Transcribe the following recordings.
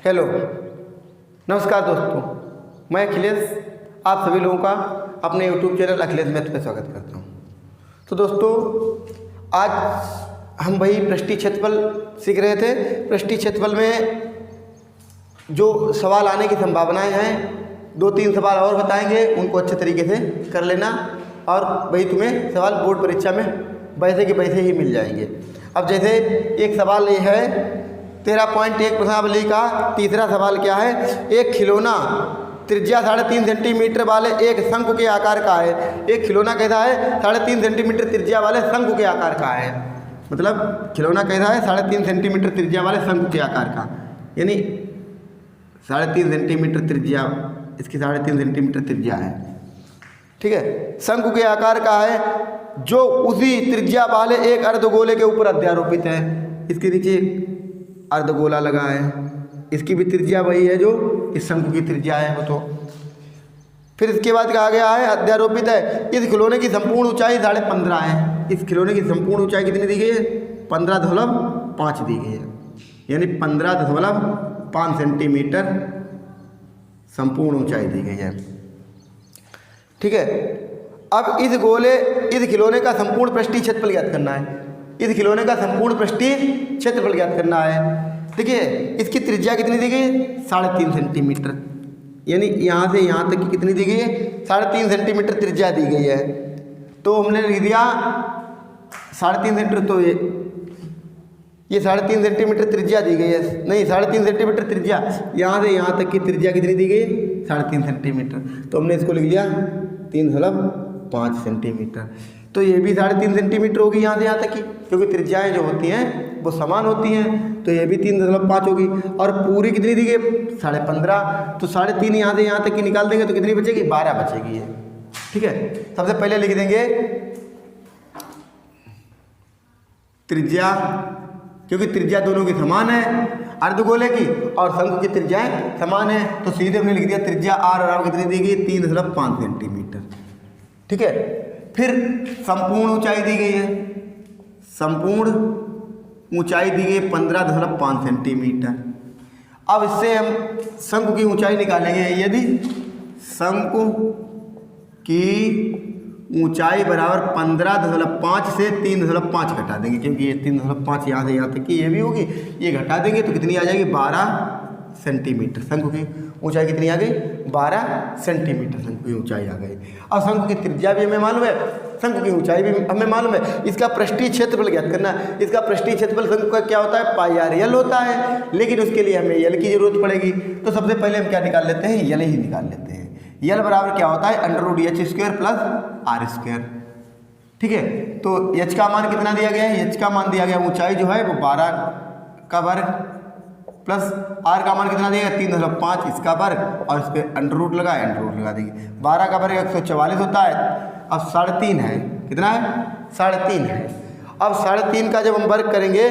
Hello, नमस्कार दोस्तों, मैं अखिलेश आप सभी लोगों का अपने YouTube चैनल अखिलेश मैथ पे स्वागत करता हूँ। तो दोस्तों, आज हम वही पृष्ठीय क्षेत्रफल सीख रहे थे। पृष्ठीय क्षेत्रफल में जो सवाल आने की संभावनाएं हैं, 2-3 सवाल और बताएंगे, उनको अच्छे तरीके से कर लेना और वही तुम्हें सवाल बोर्ड परीक्षा में वैसे के वैसे ही मिल जाएंगे। अब जैसे एक सवाल ये है 13.1 प्रश्नावली का तीसरा सवाल क्या है, एक खिलौना त्रिज्या 3.5 सेंटीमीटर वाले एक शंकु के आकार का है। एक खिलौना कैसा है, 3.5 सेंटीमीटर त्रिज्या वाले शंकु के आकार का है। मतलब खिलौना कैसा है, 3.5 सेंटीमीटर त्रिज्या वाले शंकु के आकार का, यानी 3.5 सेंटीमीटर त्रिज्या, इसकी 3.5 सेंटीमीटर त्रिज्या है। ठीक है, शंकु के आकार का है जो उसी त्रिज्या वाले एक अर्धगोले के ऊपर अध्यारोपित है। इसके नीचे अर्धगोला लगा है, इसकी भी त्रिज्या वही है जो इस शंकु की त्रिज्या है वो। तो फिर इसके बाद कहा गया है अध्यारोपित है। इस खिलौने की संपूर्ण ऊंचाई 15.5 है। इस खिलौने की संपूर्ण ऊंचाई कितनी दी गई है, 15.5 दी गई है, यानी 15.5 सेंटीमीटर संपूर्ण ऊंचाई दी गई है। ठीक है, अब इस खिलौने का संपूर्ण पृष्ठीय क्षेत्रफल ज्ञात करना है। इस खिलौने का संपूर्ण पृष्ठीय क्षेत्रफल ज्ञात करना है। देखिए, इसकी त्रिज्या कितनी दी गई है, 3.5 सेंटीमीटर, यानी यहाँ से यहाँ तक की कितनी दी गई है, 3.5 सेंटीमीटर त्रिज्या दी गई है। तो हमने लिख दिया 3.5 सेंटीमीटर, तो ये 3.5 सेंटीमीटर त्रिज्या दी गई है, नहीं 3.5 सेंटीमीटर त्रिज्या, यहाँ से यहाँ तक की त्रिज्या कितनी दी गई है, 3.5 सेंटीमीटर। तो हमने इसको लिख लिया 3.5 सेंटीमीटर। तो ये भी 3.5 सेंटीमीटर होगी यहाँ से यहाँ तक की, क्योंकि त्रिज्याएँ जो होती हैं वो समान होती हैं। तो ये भी 3.5 होगी, और पूरी कितनी दी गई, 15.5। तो 3.5 यहाँ से यहाँ तक की निकाल देंगे तो कितनी बचेगी, 12 बचेगी ये। ठीक है, सबसे पहले लिख देंगे त्रिज्या, क्योंकि त्रिज्या दोनों की समान है, अर्धगोले की और शंकु की त्रिज्याएं समान है। तो सीधे हमने लिख दिया त्रिज्या r कितनी दी गई, 3.5 सेंटीमीटर। ठीक है, फिर संपूर्ण ऊंचाई दी गई है, संपूर्ण ऊंचाई दी गई 15.5 सेंटीमीटर। अब इससे हम शंकु की ऊंचाई निकालेंगे। यदि शंकु की ऊंचाई बराबर 15.5 से 3.5 घटा देंगे, क्योंकि ये 3.5 यहाँ से यहाँ तक की ये भी होगी, ये घटा देंगे तो कितनी आ जाएगी, 12 सेंटीमीटर। शंकु की ऊंचाई कितनी आ गई, 12 सेंटीमीटर शंकु की ऊंचाई आ गई। अब शंकु की त्रिज्या भी हमें मालूम है, शंकु की ऊंचाई भी हमें मालूम है। इसका पृष्ठीय क्षेत्रफल ज्ञात करना है। इसका पृष्ठीय क्षेत्रफल शंकु का क्या होता है, πr होता है, लेकिन उसके लिए हमें यल की जरूरत पड़ेगी। तो सबसे पहले हम क्या निकाल लेते हैं, यल ही निकाल लेते हैं। यल बराबर क्या होता है, √h² + r²। ठीक है, तो h का मान कितना दिया गया है, h का मान दिया गया ऊंचाई जो है वो 12 का वर्ग प्लस r का मान कितना दिया गया, 3.5 इसका वर्ग, और इस पर अंडर रूट लगा देंगे। 12 का वर्ग 144 होता है। अब 3.5 है, कितना है, 3.5 है। अब 3.5 का जब हम वर्ग करेंगे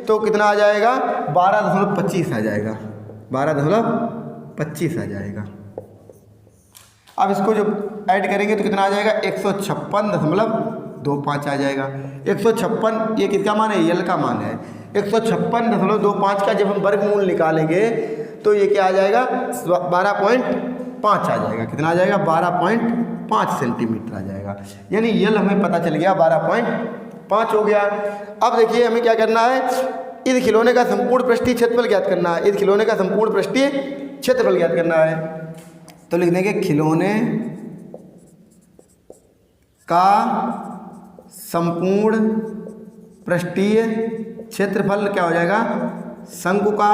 तो कितना आ जाएगा, 12.25 आ जाएगा, 12.25 आ जाएगा। अब इसको जब ऐड करेंगे तो कितना आ जाएगा, 156.25 आ जाएगा। 156 ये किसका मान है, यल का मान है। 156.25 का जब हम वर्गमूल निकालेंगे तो ये क्या आ जाएगा, 12.5 आ जाएगा। कितना आ जाएगा, 12.5 सेंटीमीटर आ जाएगा, यानी यल हमें पता चल गया 12.5 हो गया। अब देखिए हमें क्या करना है, इस खिलौने का संपूर्ण पृष्ठीय क्षेत्रफल ज्ञात करना है। इस खिलौने का संपूर्ण पृष्ठीय क्षेत्रफल ज्ञात करना है। तो लिख देंगे खिलौने का संपूर्ण पृष्ठीय क्षेत्रफल क्या हो जाएगा, शंकु का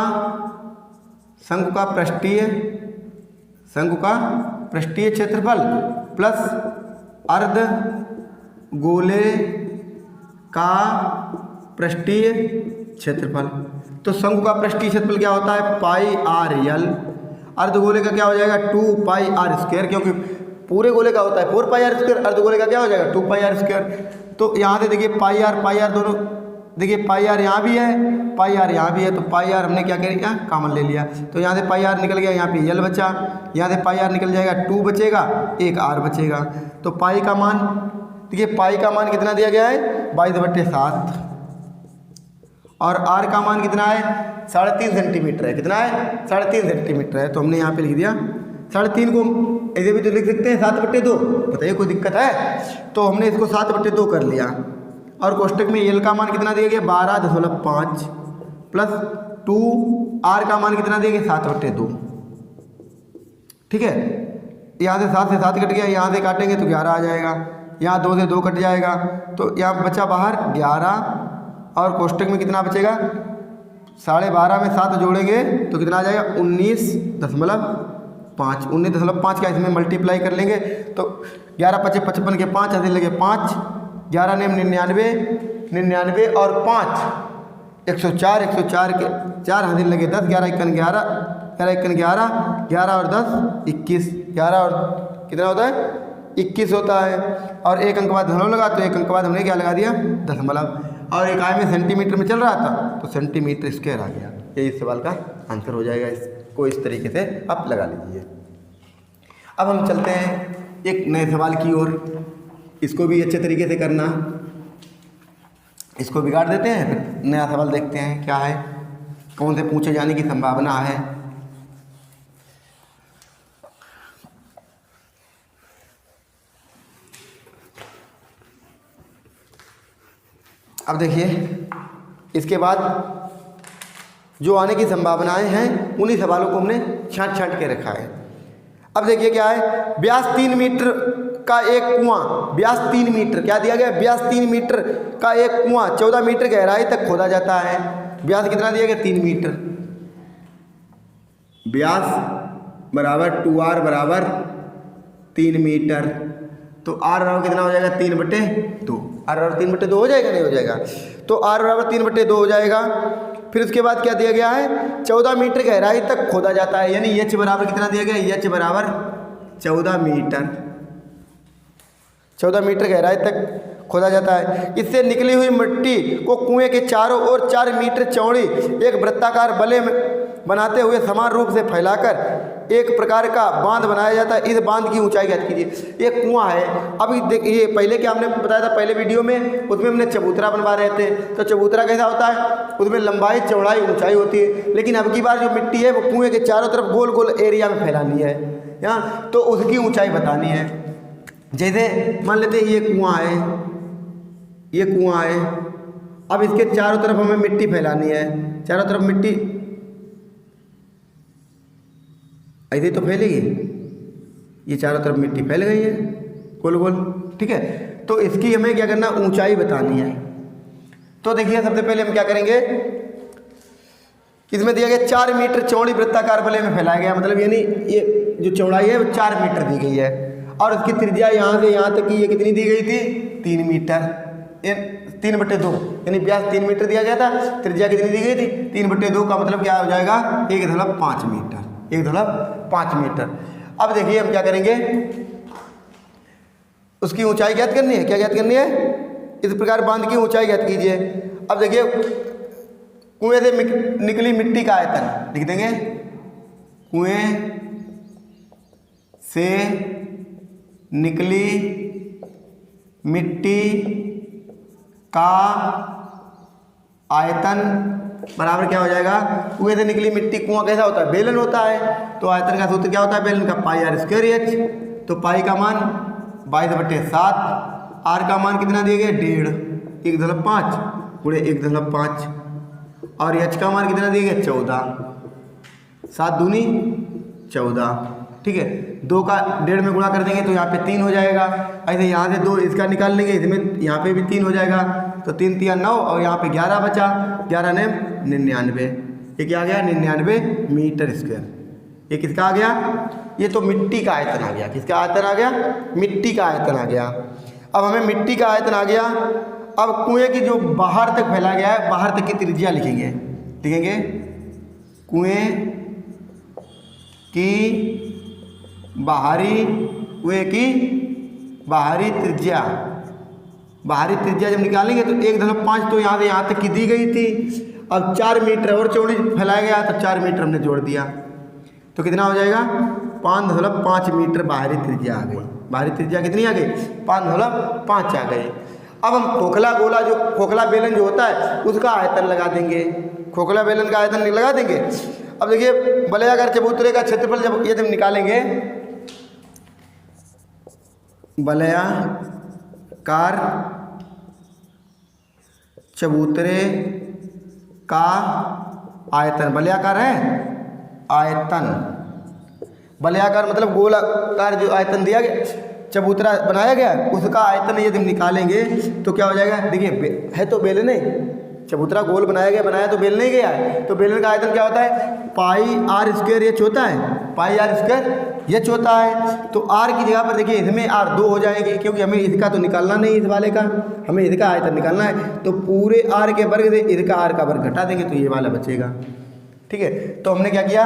पृष्ठीय क्षेत्रफल प्लस अर्धगोले का पृष्ठीय क्षेत्रफल। तो शंकु का पृष्ठीय क्षेत्रफल क्या होता है, πr। अर्धगोले का क्या हो जाएगा, 2πr², क्योंकि पूरे गोले का होता है 4πr², अर्धगोले का क्या हो जाएगा, 2πr²। तो यहाँ से देखिए πr दोनों, देखिए πr यहाँ भी है, πr यहाँ भी है, तो πr हमने क्या किया, कॉमन ले लिया। तो यहाँ से πr निकल गया, यहाँ पे यल बचा, यहाँ से πr निकल जाएगा, 2 बचेगा, एक r बचेगा। तो पाई का मान, देखिए पाई का मान कितना दिया गया है, 22/7। और आर का मान कितना है 3.5 सेंटीमीटर है। कितना है 3.5 सेंटीमीटर है। तो हमने यहाँ पे लिख दिया 3.5 को ऐसे भी तो लिख सकते हैं 7/2। बताइए कोई दिक्कत है? तो हमने इसको 7/2 कर लिया और कोष्टक में एल का मान कितना दिया गया 12.5 प्लस 2 आर का मान कितना दिया गया 7/2। ठीक है, यहाँ से 7 से 7 कट गया, यहाँ से काटेंगे तो 11 आ जाएगा, यहाँ 2 से 2 कट जाएगा तो यहाँ बचा बाहर 11 और कोष्टक में कितना बचेगा 12.5 में 7 जोड़ेंगे तो कितना आ जाएगा 19.5। 19.5 का इसमें मल्टीप्लाई कर लेंगे तो 11 × 5 = 55 के 5 हासिल लगे 5, 11 ने 99, 99 और 5 104, 104 के 4 हासिल लगे 10, 11 × 1 = 11, 11 × 1 = 11, 11 और 10 21, 11 और कितना होता है 21 होता है। और एक अंक बाद दशमलव लगा तो एक अंक बाद हमने क्या लगा दिया दशमलव, और इकाई में सेंटीमीटर में चल रहा था तो सेंटीमीटर स्क्वायर आ गया। ये इस सवाल का आंसर हो जाएगा। इसको इस तरीके से आप लगा लीजिए। अब हम चलते हैं एक नए सवाल की ओर। इसको भी अच्छे तरीके से करना। इसको बिगाड़ देते हैं, फिर नया सवाल देखते हैं क्या है, कौन से पूछे जाने की संभावना है। अब देखिए इसके बाद जो आने की संभावनाएं हैं उन्हीं सवालों को हमने छांट छांट के रखा है। अब देखिए क्या है, व्यास 3 मीटर का एक कुआं, व्यास 3 मीटर क्या दिया गया, व्यास 3 मीटर का एक कुआं 14 मीटर गहराई तक खोदा जाता है। व्यास कितना दिया गया 3 मीटर, व्यास बराबर 2r बराबर 3 मीटर, तो r बराबर कितना हो जाएगा 3/2। r बराबर 3/2 हो जाएगा नहीं हो जाएगा, तो r बराबर 3/2 हो जाएगा। फिर उसके बाद क्या दिया गया है 14 मीटर गहराई तक खोदा जाता है, यानी h बराबर कितना दिया गया, h बराबर 14 मीटर, 14 मीटर गहराई तक खोदा जाता है। इससे निकली हुई मिट्टी को कुएं के चारों ओर 4 मीटर चौड़ी एक वृत्ताकार बले में बनाते हुए समान रूप से फैलाकर एक प्रकार का बांध बनाया जाता है। इस बांध की ऊंचाई ज्ञात कीजिए। एक कुआं है, अभी देखिए पहले क्या हमने बताया था पहले वीडियो में, उसमें हमने चबूतरा बनवा रहे थे। तो चबूतरा कैसा होता है, उसमें लंबाई चौड़ाई ऊंचाई होती है, लेकिन अब की बार जो मिट्टी है वो कुएं के चारों तरफ गोल गोल एरिया में फैलानी है यहाँ, तो उसकी ऊंचाई बतानी है। जैसे मान लेते हैं ये कुआं है, ये कुआं है, अब इसके चारों तरफ हमें मिट्टी फैलानी है, चारों तरफ मिट्टी ऐसे तो फैलेगी, ये चारों तरफ मिट्टी फैल गई है गोल गोल, ठीक है। तो इसकी हमें क्या करना, ऊंचाई बतानी है। तो देखिए सबसे पहले हम क्या करेंगे, इसमें दिया गया 4 मीटर चौड़ी वृत्ताकार बले में फैलाया गया, मतलब यानी ये जो चौड़ाई है वो 4 मीटर दी गई है, और उसकी त्रिज्या यहाँ से यहाँ तक की ये कितनी दी गई थी 3 मीटर, 3/2, यानी व्यास 3 मीटर दिया गया था, त्रिज्या कितनी दी गई थी 3/2 का मतलब क्या हो जाएगा 1.5 मीटर, 1.5 मीटर। अब देखिए हम क्या करेंगे, उसकी ऊंचाई ज्ञात करनी है। क्या ज्ञात करनी है, इस प्रकार बांध की ऊंचाई ज्ञात कीजिए। अब देखिए कुएं से निकली मिट्टी का आयतन लिख देंगे, कुएं से निकली मिट्टी का आयतन बराबर क्या हो जाएगा, कुएं से निकली मिट्टी, कुआं कैसा होता है बेलन होता है, तो आयतन का सूत्र क्या होता है बेलन का πr²h, तो पाई का मान 22/7, आर का मान कितना दिया गया 1.5, 1.5 गुणे 1.5, और एच का मान कितना दिया गया 14, 7 दूनी 14, ठीक है। 2 का 1.5 में गुणा कर देंगे तो यहाँ पे 3 हो जाएगा, ऐसे यहाँ से 2 इसका निकाल लेंगे, इसमें यहाँ पे भी 3 हो जाएगा, तो 3 3 9 और यहाँ पे 11 बचा, 11 ने 99, ये क्या आ गया 99 मीटर स्क्वायर। ये किसका आ गया, ये तो मिट्टी का आयतन आ गया। किसका आयतन आ गया, मिट्टी का आयतन आ गया। अब हमें मिट्टी का आयतन आ गया, अब कुएं की जो बाहर तक फैला गया है, बाहर तक की त्रिज्या लिखेंगे, कुएं की बाहरी, कुएं की बाहरी त्रिज्या, बाहरी त्रिज्या जब निकालेंगे तो 1.5 तो यहाँ से यहाँ तक की दी गई थी, अब 4 मीटर और चौड़ी फैलाया गया तो 4 मीटर हमने जोड़ दिया, तो कितना हो जाएगा 5.5 मीटर बाहरी त्रिज्या आ गई। बाहरी त्रिज्या कितनी आ गई 5.5 आ गई। अब हम खोखला गोला जो खोखला बेलन जो होता है उसका आयतन लगा देंगे, खोखला बेलन का आयतन लगा देंगे। अब देखिए वलयाकार चबूतरे का क्षेत्रफल जब ये जब निकालेंगे, वलयाकार चबूतरे का आयतन, वलयाकार है आयतन, वलयाकार मतलब गोलाकार जो आयतन दिया गया, चबूतरा बनाया गया उसका आयतन यदि निकालेंगे तो क्या हो जाएगा। देखिए है तो बेलन है, चबूतरा गोल बनाया गया, बनाया तो बेलन नहीं गया है, तो बेलन का आयतन क्या होता है पाई आर स्क्वायर एच होता है, पाई आर स्क्वायर एच होता है। तो आर की जगह पर देखिए इसमें आर 2 हो जाएगी, क्योंकि हमें इसका तो निकालना नहीं, इस वाले का हमें इसका आयतन निकालना है। तो पूरे आर के वर्ग से इसका आर का वर्ग घटा देंगे तो ये वाला बचेगा। ठीक है, तो हमने क्या किया,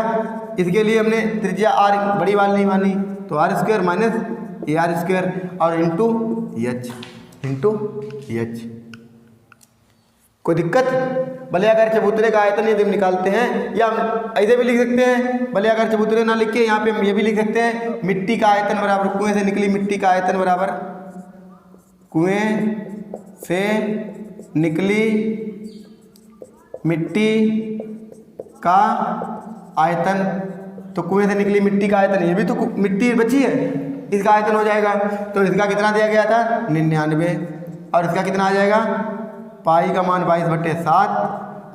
इसके लिए हमने त्रिज्या आर बड़ी वाली नहीं मानी, तो r square minus a r square और इंटू एच। कोई दिक्कत। वलयाकार चबूतरे का आयतन यदि हम निकालते हैं, या हम ऐसे भी लिख सकते हैं, वलयाकार चबूतरे ना लिख के यहाँ पे हम ये भी लिख सकते हैं, मिट्टी का आयतन बराबर कुएं से निकली मिट्टी का आयतन बराबर कुएं से निकली मिट्टी का आयतन। तो कुएं से निकली मिट्टी का आयतन, ये भी तो मिट्टी बची है, इसका आयतन हो जाएगा। तो इसका कितना दिया गया था 99, और इसका कितना आ जाएगा पाई का मान 22/7,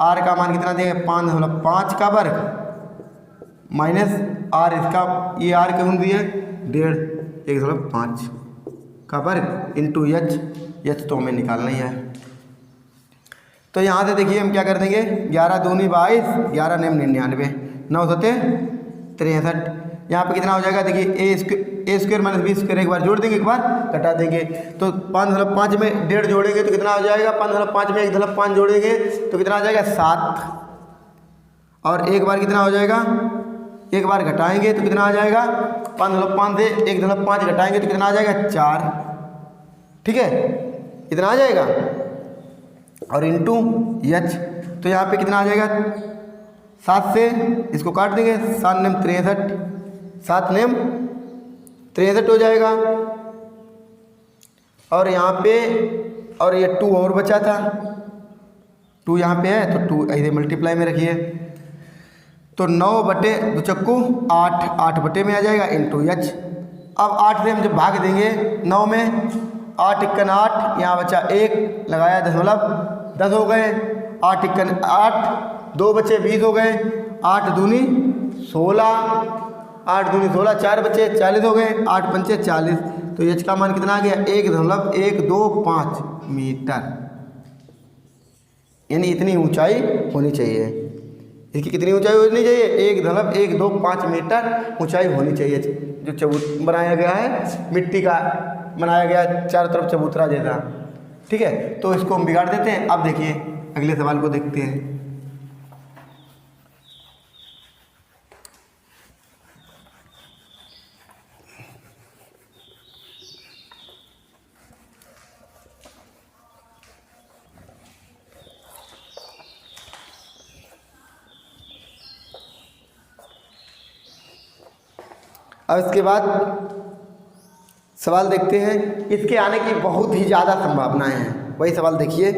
आर का मान कितना दिया गया 5.5 का वर्ग माइनस आर, इसका ये आर क्यों दिए 1.5 का वर्ग इंटू एच तो हमें निकालना ही है। तो यहाँ से देखिए हम क्या कर देंगे, 11 दूनी 22, 11 नेम 99, 9 सते 63। यहाँ पे कितना हो जाएगा देखिए ए स्क्वायर माइनस बी स्क्वायर एक बार जोड़ देंगे, एक बार घटा देंगे। तो 5.5 में 1.5 जोड़ेंगे तो कितना हो जाएगा, 5.5 में 1.5 जोड़ेंगे तो कितना हो जाएगा 7, और एक बार कितना हो जाएगा, एक बार घटाएंगे तो कितना आ जाएगा 5.5 से 1.5 घटाएंगे तो कितना आ जाएगा 4। ठीक है, इतना आ जाएगा, और इंटू एच। तो यहाँ पे कितना आ जाएगा 7 से इसको काट देंगे, 7 नेम 63, 7 नेम 63 हो जाएगा। और यहाँ पे और ये 2 और बचा था, 2 यहाँ पे है तो 2 ऐसे मल्टीप्लाई में रखिए। तो 9/2 चक्कू 8, 8 में आ जाएगा इंटू एच। अब 8 से हम जब भाग देंगे 9 में, 8 × 8, यहाँ बचा 1 लगाया 10 हो गए, 8 × 8 2 बचे 20 हो गए, 8 दूनी 16, 8 दूनी 16, 4 बचे 40 हो गए, 8 पंचे 40। तो एच का मान कितना आ गया 1.125 मीटर, यानी इतनी ऊंचाई होनी चाहिए। इसकी कितनी ऊंचाई होनी चाहिए 1.125 मीटर ऊंचाई होनी चाहिए। जो चबूतरा बनाया गया है मिट्टी का बनाया गया, चारों तरफ चबूतरा जैसा। ठीक है, तो इसको हम बिगाड़ देते हैं। अब देखिए अगले सवाल को देखते हैं। अब इसके बाद सवाल देखते हैं, इसके आने की बहुत ही ज़्यादा संभावनाएं हैं। वही सवाल देखिए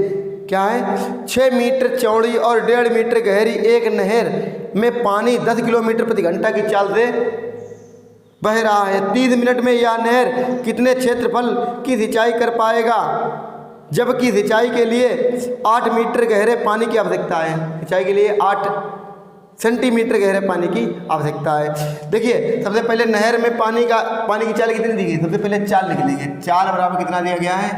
क्या है, 6 मीटर चौड़ी और 1.5 मीटर गहरी एक नहर में पानी 10 किलोमीटर प्रति घंटा की चाल से बह रहा है। 30 मिनट में यह नहर कितने क्षेत्रफल की सिंचाई कर पाएगा, जबकि सिंचाई के लिए 8 मीटर गहरे पानी की आवश्यकता है। सिंचाई के लिए 8 सेंटीमीटर गहरे पानी की आवश्यकता है। देखिए सबसे पहले नहर में पानी की चाल कितनी दी गई, सबसे पहले चाल लिख लेंगे। चाल बराबर कितना दिया गया है,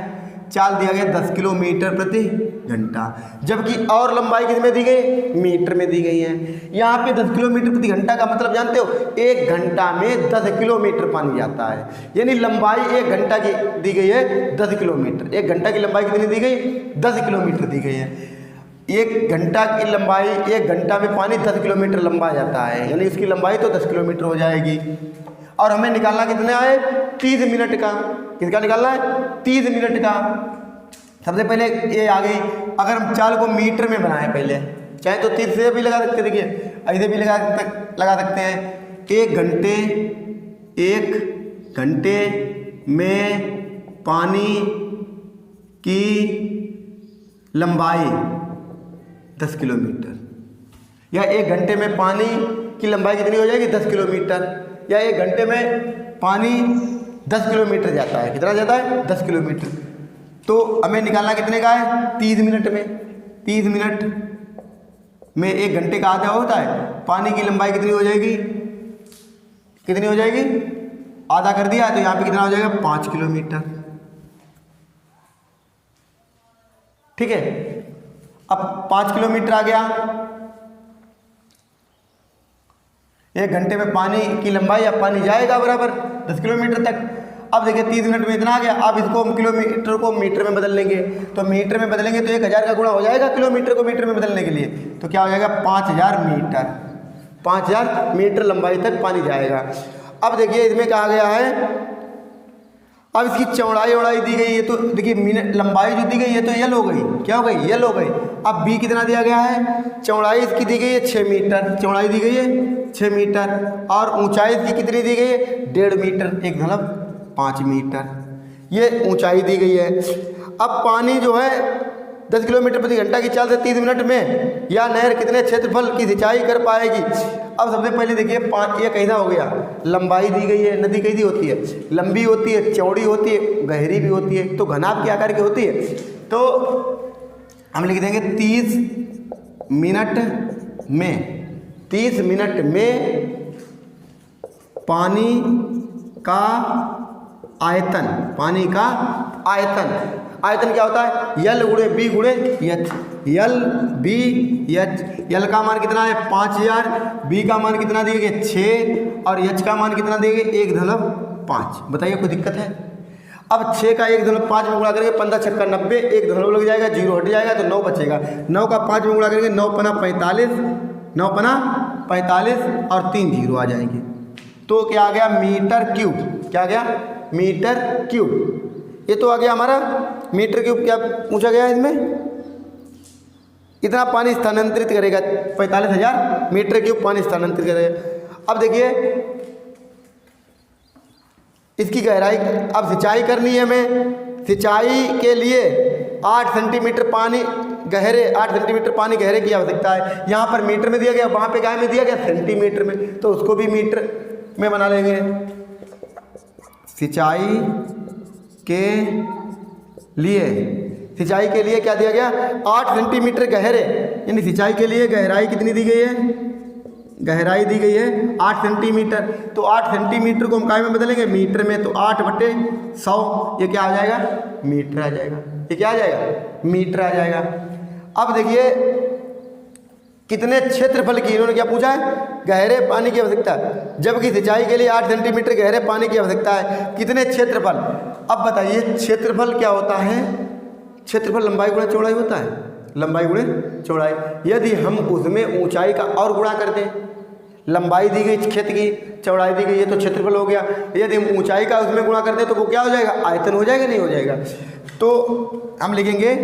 चाल दिया गया 10 किलोमीटर प्रति घंटा, जबकि और लंबाई कितने दी गई मीटर में दी गई है। यहाँ पे 10 किलोमीटर प्रति घंटा का मतलब जानते हो, 1 घंटा में 10 किलोमीटर पानी जाता है, यानी लंबाई 1 घंटा की दी गई है 10 किलोमीटर। 1 घंटा की लंबाई कितनी दी गई 10 किलोमीटर दी गई है। 1 घंटा की लंबाई, 1 घंटा में पानी 10 किलोमीटर लंबा जाता है, यानी इसकी लंबाई तो 10 किलोमीटर हो जाएगी। और हमें निकालना कितना है 30 मिनट का। किसका निकालना है 30 मिनट का। सबसे पहले ये आ गई, अगर हम चाल को मीटर में बनाएं पहले, चाहे तो 30 से भी लगा सकते हैं, देखिए ऐसे भी लगा सकते हैं। 1 घंटे में पानी की लंबाई 10 किलोमीटर, या 1 घंटे में पानी की लंबाई कितनी हो जाएगी 10 किलोमीटर, या 1 घंटे में पानी 10 किलोमीटर जाता है, कितना जाता है 10 किलोमीटर। तो हमें निकालना कितने का है 30 मिनट में। 30 मिनट में 1 घंटे का आधा होता है, पानी की लंबाई कितनी हो जाएगी, कितनी हो जाएगी, आधा कर दिया है तो यहाँ पे कितना हो जाएगा 5 किलोमीटर। ठीक है, अब 5 किलोमीटर आ गया। 1 घंटे में पानी की लंबाई, अब पानी जाएगा बराबर 10 किलोमीटर तक। अब देखिए 30 मिनट में इतना आ गया। अब इसको हम किलोमीटर को मीटर में बदल लेंगे, तो मीटर में बदलेंगे तो 1000 का गुणा हो जाएगा किलोमीटर को मीटर में बदलने के लिए, तो क्या हो जाएगा 5000 मीटर। 5000 मीटर लंबाई तक पानी जाएगा। अब देखिए इसमें कहा गया है, अब इसकी चौड़ाई दी गई है, तो देखिए मिनट लंबाई जो दी गई है तो यल हो गई, क्या हो गई, यल हो गई। अब बी कितना दिया गया है, चौड़ाई इसकी दी गई है 6 मीटर, चौड़ाई दी गई है 6 मीटर, और ऊंचाई इसकी कितनी दी गई है 1.5 मीटर, 1.5 मीटर ये ऊंचाई दी गई है। अब पानी जो है 10 किलोमीटर प्रति घंटा की चाल से 30 मिनट में यह नहर कितने क्षेत्रफल की सिंचाई कर पाएगी। अब सबसे पहले देखिए ये कैसा हो गया, लंबाई दी गई है, नदी कैसी होती है, लंबी होती है, चौड़ी होती है, गहरी भी होती है, तो घनाभ के आकार की होती है। तो हम लिख देंगे 30 मिनट में, 30 मिनट में पानी का आयतन, पानी का आयतन, आयतन क्या होता है यल गुणे बी गुणे एच, यल बी एच। यल का मान कितना है 5000, बी का मान कितना दिए गए 6, और एच का मान कितना दिए गए 1.5। बताइए कोई दिक्कत है। अब 6 का 1.5 में गुणा करेंगे 15 छक्का 90, 1 दशमलव लग जाएगा, 0 हट जाएगा तो 9 बचेगा। 9 का 5 में गुणा करेंगे 9 पना 45, 9 पना 45 और 3 0 आ जाएंगे, तो क्या आ गया मीटर क्यूब, क्या आ गया मीटर क्यूब। ये तो आ गया हमारा मीटर क्यूब। क्या पूछा गया इसमें, इतना पानी स्थानांतरित करेगा, 45,000 मीटर क्यूब पानी स्थानांतरित करेगा। अब देखिए इसकी गहराई, अब सिंचाई करनी है हमें, सिंचाई के लिए 8 सेंटीमीटर पानी गहरे, 8 सेंटीमीटर पानी गहरे की आवश्यकता है। यहाँ पर मीटर में दिया गया, वहाँ पे क्या में दिया गया सेंटीमीटर में, तो उसको भी मीटर में बना लेंगे। सिंचाई के लिए, सिंचाई के लिए क्या दिया गया 8 सेंटीमीटर गहरे, यानी सिंचाई के लिए गहराई कितनी दी गई है, गहराई दी गई है 8 सेंटीमीटर। तो 8 सेंटीमीटर को हम काय में बदलेंगे मीटर में, तो 8/100 ये क्या आ जाएगा मीटर आ जाएगा, ये क्या आ जाएगा मीटर आ जाएगा। अब देखिए कितने क्षेत्रफल की, इन्होंने क्या पूछा है गहरे पानी की आवश्यकता, जबकि सिंचाई के लिए 8 सेंटीमीटर गहरे पानी की आवश्यकता है, कितने क्षेत्रफल। अब बताइए क्षेत्रफल क्या होता है, क्षेत्रफल लंबाई गुणा चौड़ाई होता है, लंबाई गुणे चौड़ाई। यदि हम उसमें ऊंचाई का और गुणा कर दें, लंबाई दी गई क्षेत्र की, चौड़ाई दी गई, ये तो क्षेत्रफल हो गया, यदि हम ऊंचाई का उसमें गुणा कर दें तो वो क्या हो जाएगा आयतन हो जाएगा, नहीं हो जाएगा। तो हम लिखेंगे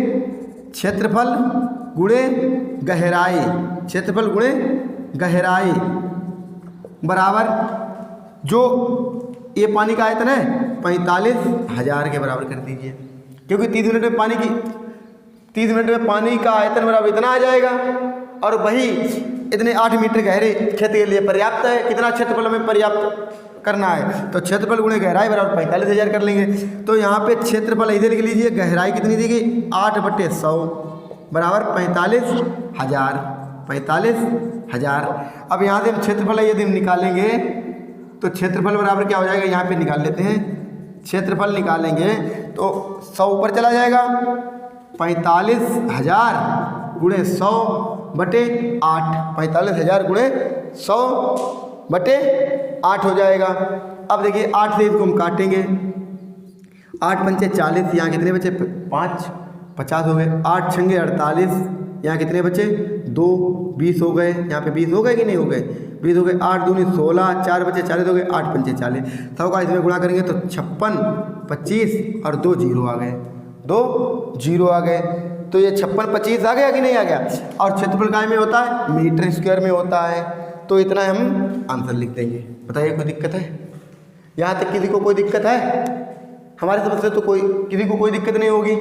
क्षेत्रफल गुणे गहराई, क्षेत्रफल गुणे गहराई बराबर, जो ये पानी का आयतन है 45,000 के बराबर कर दीजिए, क्योंकि 30 मिनट में पानी की 30 मिनट में पानी का आयतन बराबर इतना आ जाएगा, और वही इतने 8 मीटर गहरे क्षेत्र के लिए पर्याप्त है। कितना क्षेत्रफल हमें पर्याप्त करना है, तो क्षेत्रफल गुणे गहराई बराबर 45,000 कर लेंगे। तो यहाँ पे क्षेत्रफल ऐसे लिख लीजिए, गहराई कितनी दी गई 8/100 बराबर 45,000, 45,000। अब यहाँ से हम क्षेत्रफल यदि हम निकालेंगे तो क्षेत्रफल बराबर क्या हो जाएगा, यहाँ पे निकाल लेते हैं, क्षेत्रफल निकालेंगे तो 100 ऊपर चला जाएगा, 45,000 गुणे 100/8, 45,000 गुणे 100/8 हो जाएगा। अब देखिए 8 से इसको हम काटेंगे, 8 पंचे 40, यहाँ कितने बचे 5, 50 हो गए, 8 छंगे 48, यहाँ कितने बचे 2, 20 हो गए, यहाँ पे 20 हो गए कि नहीं हो गए 20 हो गए, 8 दूनी 16, 4 बचे 40 हो गए, 8 पंचे 40, 100 का इसमें गुणा करेंगे तो 56, 25 और 2 0 आ गए, 2 0 आ गए। तो ये 56, 25 आ गया कि नहीं आ गया। और क्षेत्रफल काय में होता है मीटर स्क्वायर में होता है, तो इतना हम आंसर लिख देंगे। बताइए कोई दिक्कत है, यहाँ तक किसी को कोई दिक्कत है, हमारी समझ से तो कोई किसी को कोई दिक्कत नहीं होगी।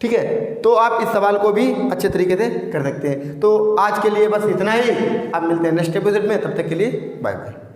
ठीक है, तो आप इस सवाल को भी अच्छे तरीके से कर सकते हैं। तो आज के लिए बस इतना ही, आप मिलते हैं नेक्स्ट एपिसोड में, तब तक के लिए बाय बाय।